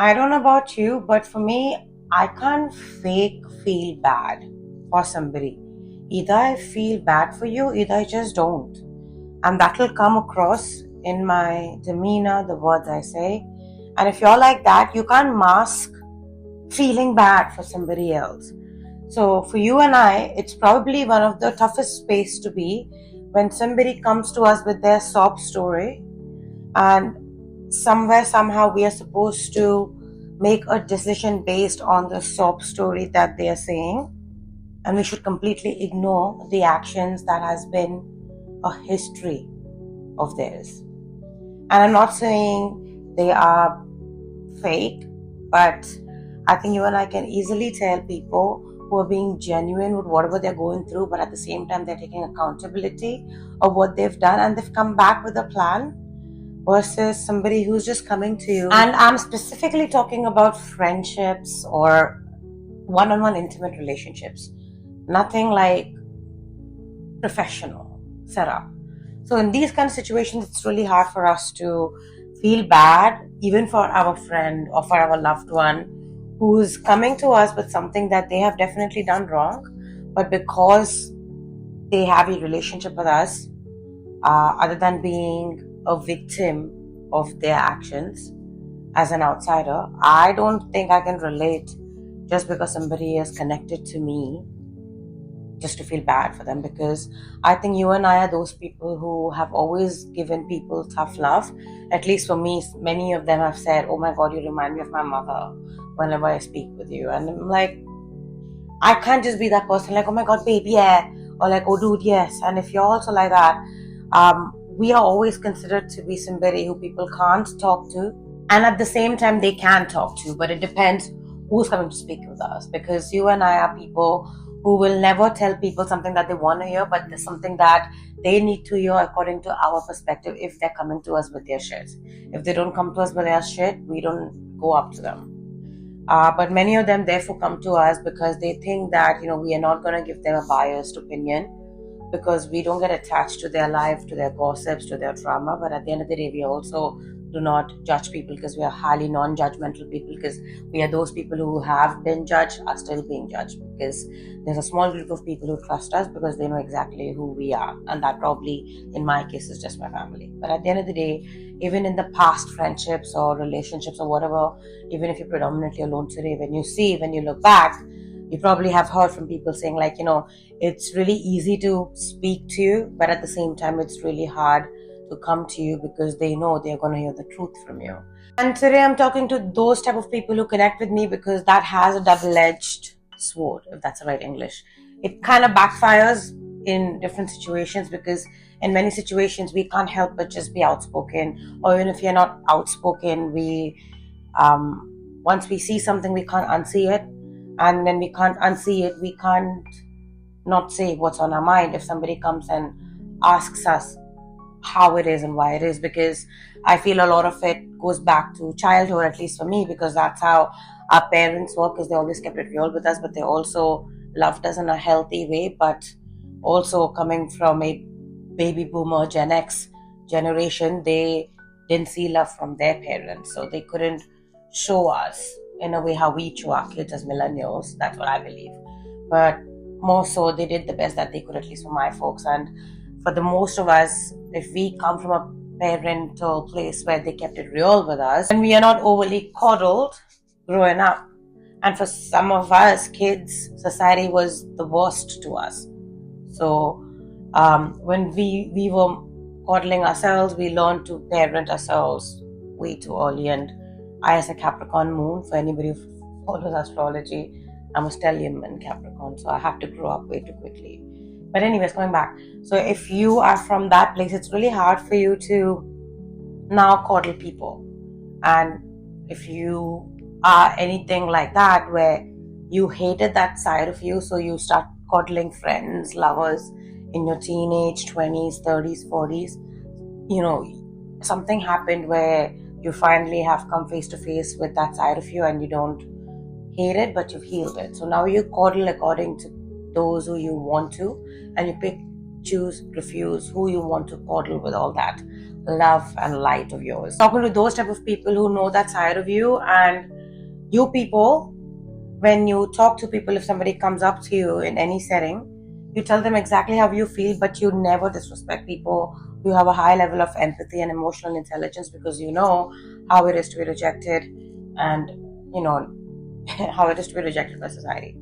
I don't know about you, but for me, I can't fake feel bad for somebody. Either I feel bad for you, either I just don't. And that will come across in my demeanor, the words I say. And if you're like that, you can't mask feeling bad for somebody else. So for you and I, it's probably one of the toughest space to be when somebody comes to us with their sob story, and somewhere somehow we are supposed to make a decision based on the sob story that they are saying, and we should completely ignore the actions that has been a history of theirs. And I'm not saying they are fake, but I think you and I can easily tell people who are being genuine with whatever they're going through, but at the same time they're taking accountability of what they've done and they've come back with a plan, versus somebody who's just coming to you. And I'm specifically talking about friendships or one-on-one intimate relationships, nothing like professional setup. So in these kind of situations, it's really hard for us to feel bad, even for our friend or for our loved one who's coming to us with something that they have definitely done wrong, but because they have a relationship with us, other than being a victim of their actions as an outsider, I don't think I can relate just because somebody is connected to me just to feel bad for them, because I think you and I are those people who have always given people tough love. At least for me, many of them have said, "Oh my God, you remind me of my mother whenever I speak with you." And I'm like, I can't just be that person like, "Oh my God, baby, yeah," or like, "Oh dude, yes." And if you're also like that, we are always considered to be somebody who people can't talk to, and at the same time they can talk to, but it depends who's coming to speak with us, because you and I are people who will never tell people something that they want to hear, but there's something that they need to hear according to our perspective if they're coming to us with their shit. If they don't come to us with their shit, we don't go up to them. But many of them therefore come to us because they think that, we are not going to give them a biased opinion, because we don't get attached to their life, to their gossips, to their drama. But at the end of the day, we also do not judge people, because we are highly non-judgmental people, because we are those people who have been judged, are still being judged, because there's a small group of people who trust us because they know exactly who we are, and that probably in my case is just my family. But at the end of the day, even in the past friendships or relationships or whatever, even if you're predominantly alone today, when you look back, you probably have heard from people saying like, it's really easy to speak to you, but at the same time it's really hard to come to you, because they know they're going to hear the truth from you. And today I'm talking to those type of people who connect with me, because that has a double-edged sword, if that's the right English. It kind of backfires in different situations, because in many situations we can't help but just be outspoken, or even if you're not outspoken, we once we see something we can't unsee it, and when we can't unsee it, we can't not say what's on our mind if somebody comes and asks us how it is and why it is. Because I feel a lot of it goes back to childhood, at least for me, because that's how our parents were, because they always kept it real with us, but they also loved us in a healthy way. But also coming from a baby boomer Gen X generation, they didn't see love from their parents, so they couldn't show us in a way how we show our kids as millennials. That's what I believe. But more so, they did the best that they could, at least for my folks. And for the most of us, if we come from a parental place where they kept it real with us, and we are not overly coddled growing up. And for some of us kids, society was the worst to us. So when we were coddling ourselves, we learned to parent ourselves way too early. And I, as a Capricorn moon, for anybody who follows astrology, I'm a stellium in Capricorn, so I have to grow up way too quickly. But anyways, going back, so if you are from that place, it's really hard for you to now coddle people. And if you are anything like that, where you hated that side of you, so you start coddling friends, lovers in your teenage 20s, 30s, 40s, something happened where you finally have come face to face with that side of you, and you don't hate it, but you've healed it. So now you coddle according to those who you want to, and you pick, choose, refuse who you want to coddle with all that. love and light of yours. Talking to those type of people who know that side of you. And you people, when you talk to people, if somebody comes up to you in any setting, you tell them exactly how you feel, but you never disrespect people. You have a high level of empathy and emotional intelligence because you know how it is to be rejected, and you know how it is to be rejected by society.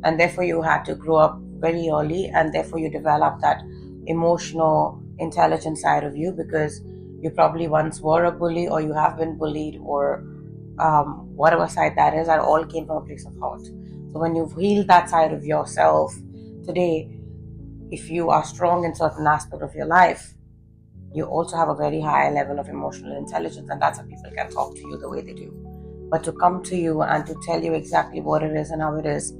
And therefore you had to grow up very early, and therefore you develop that emotional intelligent side of you because you probably once were a bully, or you have been bullied, or whatever side that is, that all came from a place of hurt. So when you've healed that side of yourself today, if you are strong in certain aspect of your life, you also have a very high level of emotional intelligence, and that's how people can talk to you the way they do. But to come to you and to tell you exactly what it is and how it is,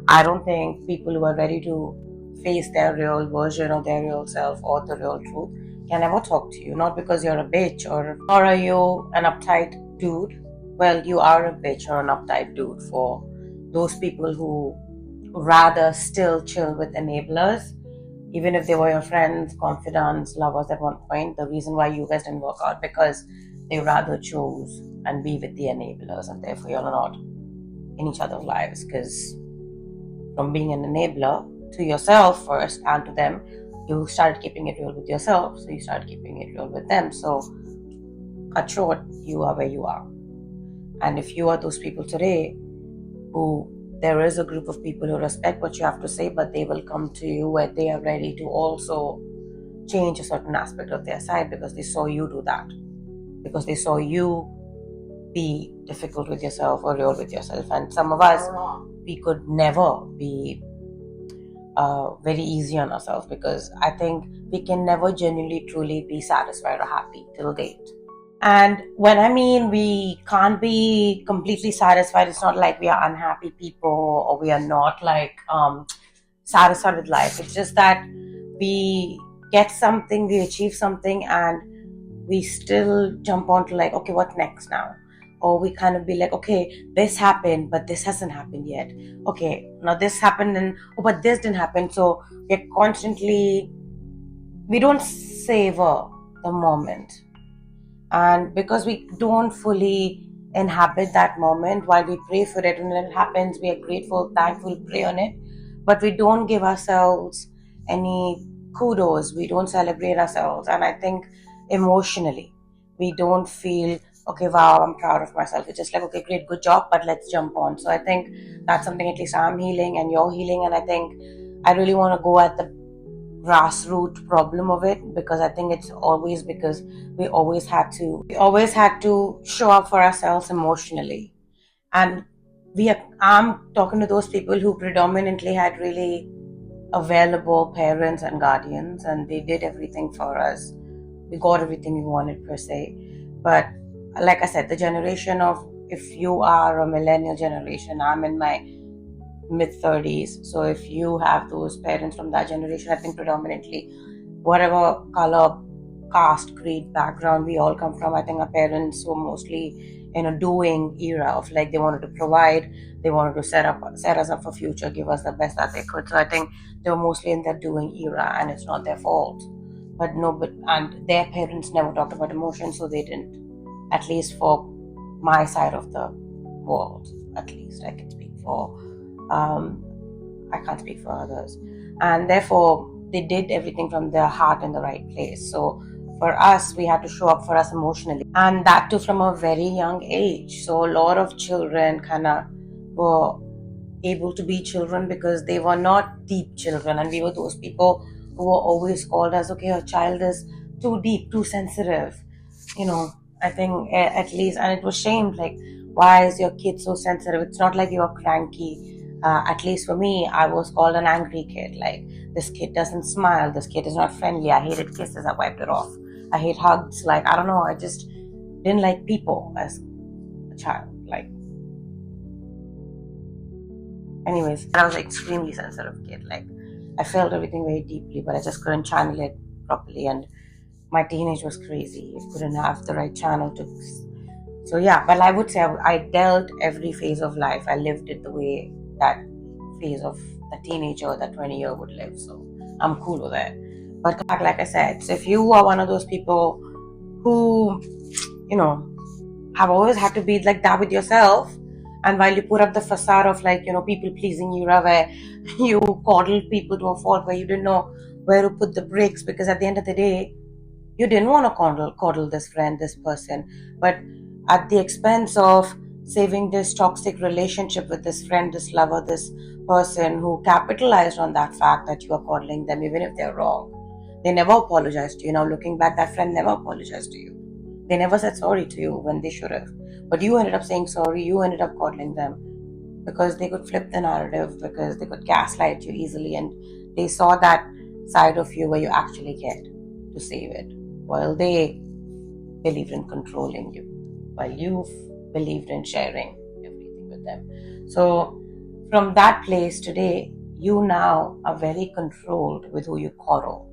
I don't think people who are ready to face their real version or their real self or the real truth can ever talk to you. Not because you're a bitch, or are you an uptight dude. Well, you are a bitch or an uptight dude for those people who rather still chill with enablers, even if they were your friends, confidants, lovers at one point. The reason why you guys didn't work out because they rather chose and be with the enablers, and therefore you're not in each other's lives. Because from being an enabler to yourself first and to them, you started keeping it real with yourself, so you started keeping it real with them. So cut short, you are where you are. And if you are those people today who, there is a group of people who respect what you have to say, but they will come to you where they are ready to also change a certain aspect of their side because they saw you do that, because they saw you be difficult with yourself or real with yourself. And some of us, we could never be very easy on ourselves, because I think we can never genuinely truly be satisfied or happy till date. And when I mean we can't be completely satisfied, it's not like we are unhappy people or we are not like satisfied with life. It's just that we get something, we achieve something, and we still jump on to like, okay, what's next now? Or we kind of be like, okay, this happened, but this hasn't happened yet. Okay, now this happened, and oh, but this didn't happen. So we're constantly, we don't savor the moment. And because we don't fully inhabit that moment, while we pray for it, and when it happens, we are grateful, thankful, pray on it, but we don't give ourselves any kudos, we don't celebrate ourselves. And I think emotionally, we don't feel, okay, wow, I'm proud of myself. It's just like, okay, great, good job, but let's jump on. So I think that's something at least I'm healing and you're healing. And I think I really want to go at the grassroots problem of it, because I think it's always because we always had to show up for ourselves emotionally. And I'm talking to those people who predominantly had really available parents and guardians, and they did everything for us. We got everything we wanted per se. But like I said, the generation of, if you are a millennial generation, I'm in my mid-30s, so if you have those parents from that generation, I think predominantly whatever color, caste, creed, background we all come from, I think our parents were mostly in a doing era of like, they wanted to provide, they wanted to set us up for future, give us the best that they could. So I think they were mostly in that doing era, and it's not their fault. And their parents never talked about emotions, so they didn't, at least for my side of the world. At least I can speak for, I can't speak for others. And therefore, they did everything from their heart in the right place. So for us, we had to show up for us emotionally. And that too from a very young age. So a lot of children kind of were able to be children because they were not deep children. And we were those people who were always called as, okay, your child is too deep, too sensitive. I think at least, and it was shamed, like, why is your kid so sensitive? It's not like you're cranky. At least for me, I was called an angry kid. Like, this kid doesn't smile, this kid is not friendly, I hated kisses, I wiped it off. I hate hugs, like, I don't know, I just didn't like people as a child. Like, anyways, I was an extremely sensitive kid. Like, I felt everything very deeply, but I just couldn't channel it properly. And my teenage was crazy. I couldn't have the right channel to. So yeah, but I would say I dealt every phase of life. I lived it the way that phase of the teenager, that 20-year would live. So I'm cool with it. But like I said, so if you are one of those people who, you know, have always had to be like that with yourself. And while you put up the facade of like, people pleasing you, where you coddled people to a fault where you didn't know where to put the brakes, because at the end of the day, you didn't want to coddle this friend, this person, but at the expense of saving this toxic relationship with this friend, this lover, this person who capitalized on that fact that you are coddling them, even if they're wrong. They never apologized to you. Now, looking back, that friend never apologized to you. They never said sorry to you when they should have. But you ended up saying sorry, you ended up coddling them because they could flip the narrative, because they could gaslight you easily, and they saw that side of you where you actually cared to save it, while they believed in controlling you, while you believed in sharing everything with them. So from that place today, you now are very controlled with who you coddle.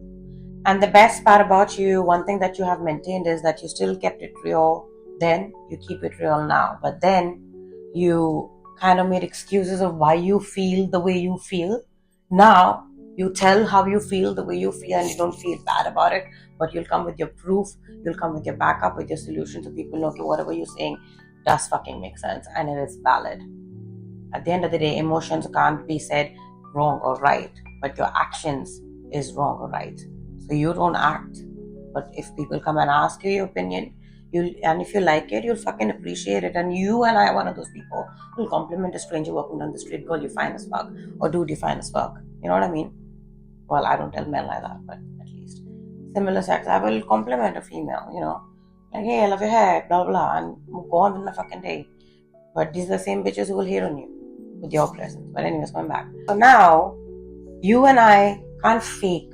And the best part about you, one thing that you have maintained, is that you still kept it real then, you keep it real now. But then you kind of made excuses of why you feel the way you feel. Now you tell how you feel the way you feel, and you don't feel bad about it, but you'll come with your proof, you'll come with your backup, with your solution, so people know, okay, whatever you're saying does fucking make sense and it is valid. At the end of the day, emotions can't be said wrong or right, but your actions is wrong or right. So you don't act. But if people come and ask you your opinion, and if you like it, you'll fucking appreciate it. And you and I are one of those people who'll compliment a stranger walking down the street, girl, you fine as fuck, or dude, you fine as fuck. You know what I mean? Well, I don't tell men like that, but at least. Similar sex, I will compliment a female, like, hey, I love your hair, blah, blah, and go on with my fucking day. But these are the same bitches who will hate on you with your presence. But anyways, going back. So now, you and I can't fake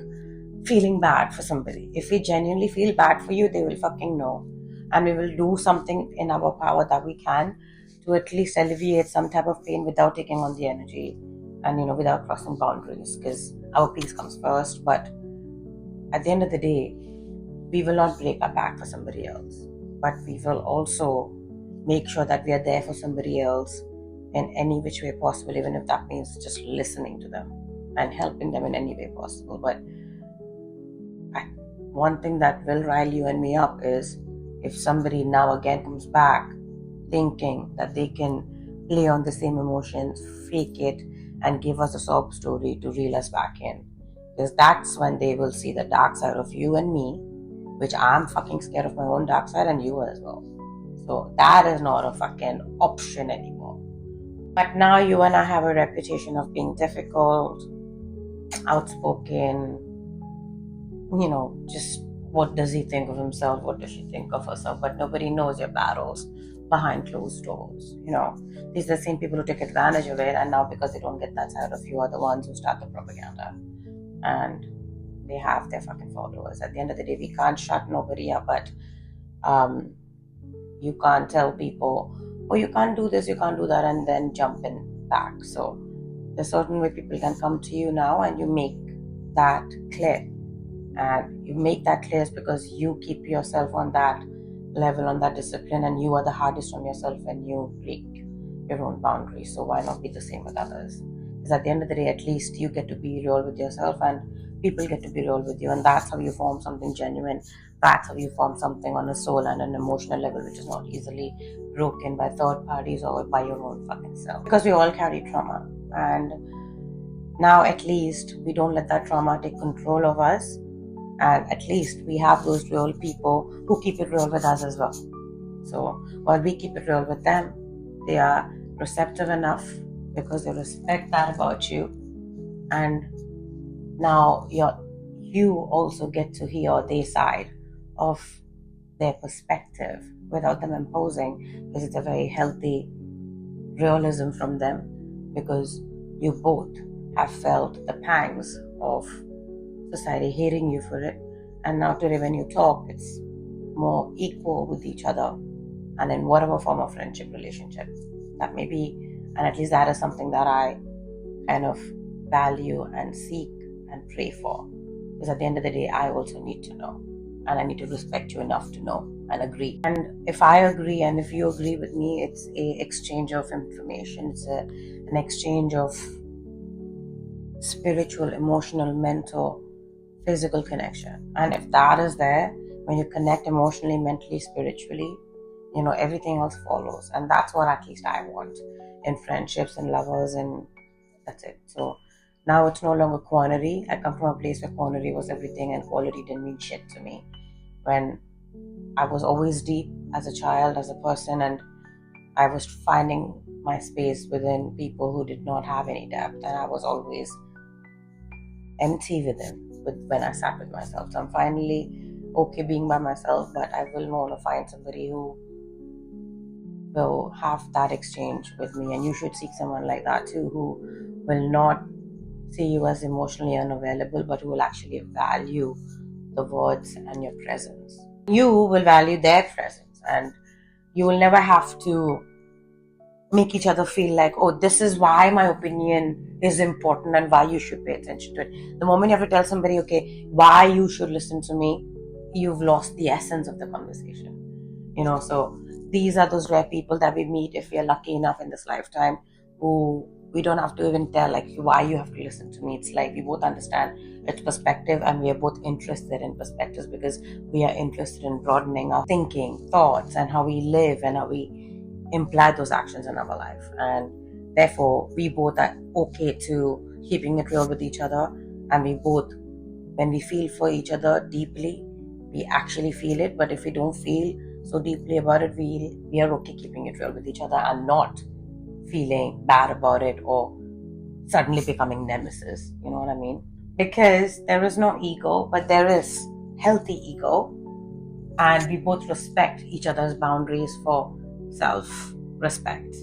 feeling bad for somebody. If we genuinely feel bad for you, they will fucking know. And we will do something in our power that we can to at least alleviate some type of pain without taking on the energy and, without crossing boundaries, because our peace comes first. But at the end of the day, we will not break our back for somebody else. But we will also make sure that we are there for somebody else in any which way possible, even if that means just listening to them and helping them in any way possible. But one thing that will rile you and me up is if somebody now again comes back thinking that they can play on the same emotions, fake it, and give us a sob story to reel us back in. Because that's when they will see the dark side of you and me, which I'm fucking scared of my own dark side, and you as well. So that is not a fucking option anymore. But now you and I have a reputation of being difficult, outspoken, just what does he think of himself, what does she think of herself, but nobody knows your battles behind closed doors. These are the same people who take advantage of it, and now because they don't get that side of you are the ones who start the propaganda, and they have their fucking followers. At the end of the day, we can't shut nobody up, but you can't tell people, oh, you can't do this, you can't do that, and then jump in back. So there's a certain way people can come to you now, and you make that clear. And you make that clear because you keep yourself on that level, on that discipline, and you are the hardest on yourself when you break your own boundaries. So why not be the same with others? Because at the end of the day, at least you get to be real with yourself, and people get to be real with you, and that's how you form something genuine. That's how you form something on a soul and an emotional level, which is not easily broken by third parties or by your own fucking self. Because we all carry trauma, and now at least we don't let that trauma take control of us. And at least we have those real people who keep it real with us as well. So while we keep it real with them, they are receptive enough because they respect that about you. And now you also get to hear their side of their perspective without them imposing, because it's a very healthy realism from them, because you both have felt the pangs of society hating you for it, and now today when you talk, it's more equal with each other, and in whatever form of friendship, relationship that may be. And at least that is something that I kind of value and seek and pray for, because at the end of the day, I also need to know, and I need to respect you enough to know and agree. And if I agree and if you agree with me, it's a exchange of information. It's an exchange of spiritual, emotional, mental, physical connection. And if that is there, when you connect emotionally, mentally, spiritually, everything else follows. And that's what at least I want in friendships and lovers, and that's it. So now it's no longer quantity. I come from a place where quantity was everything and quality didn't mean shit to me. When I was always deep as a child, as a person, and I was finding my space within people who did not have any depth, and I was always empty when I sat with myself. So I'm finally okay being by myself, but I will want to find somebody who will have that exchange with me. And you should seek someone like that too, who will not see you as emotionally unavailable, but who will actually value the words and your presence. You will value their presence, and you will never have to make each other feel like, oh, this is why my opinion is important and why you should pay attention to it. The moment you have to tell somebody, okay, why you should listen to me, you've lost the essence of the conversation. So these are those rare people that we meet, if we are lucky enough in this lifetime, who we don't have to even tell like why you have to listen to me. It's like we both understand its perspective, and we are both interested in perspectives because we are interested in broadening our thinking, thoughts, and how we live and how we imply those actions in our life. And therefore we both are okay to keeping it real with each other, and we both, when we feel for each other deeply, we actually feel it. But if we don't feel so deeply about it, we are okay keeping it real with each other and not feeling bad about it or suddenly becoming nemesis. You know what I mean? Because there is no ego, but there is healthy ego, and we both respect each other's boundaries for self-respect.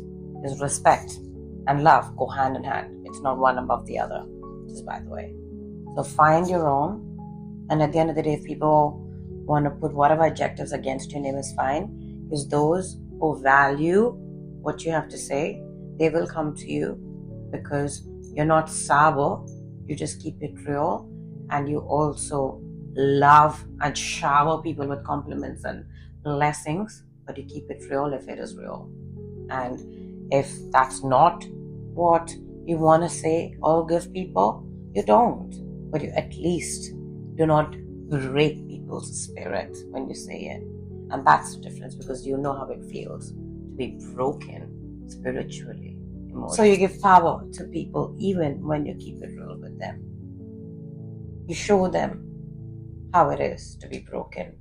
Because respect and love go hand in hand. It's not one above the other, just by the way. So find your own, and at the end of the day, if people want to put whatever adjectives against your name, is fine, because those who value what you have to say, they will come to you, because you're not sour, you just keep it real, and you also love and shower people with compliments and blessings, but you keep it real if it is real. And if that's not what you want to say or give people, you don't, but you at least do not break people's spirit when you say it. And that's the difference, because you know how it feels to be broken spiritually, emotionally. So you give power to people even when you keep it real with them. You show them how it is to be broken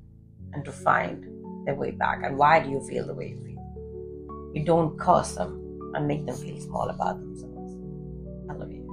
and to find their way back. And why do you feel the way you feel? You don't curse them and make them feel small about themselves. I love you.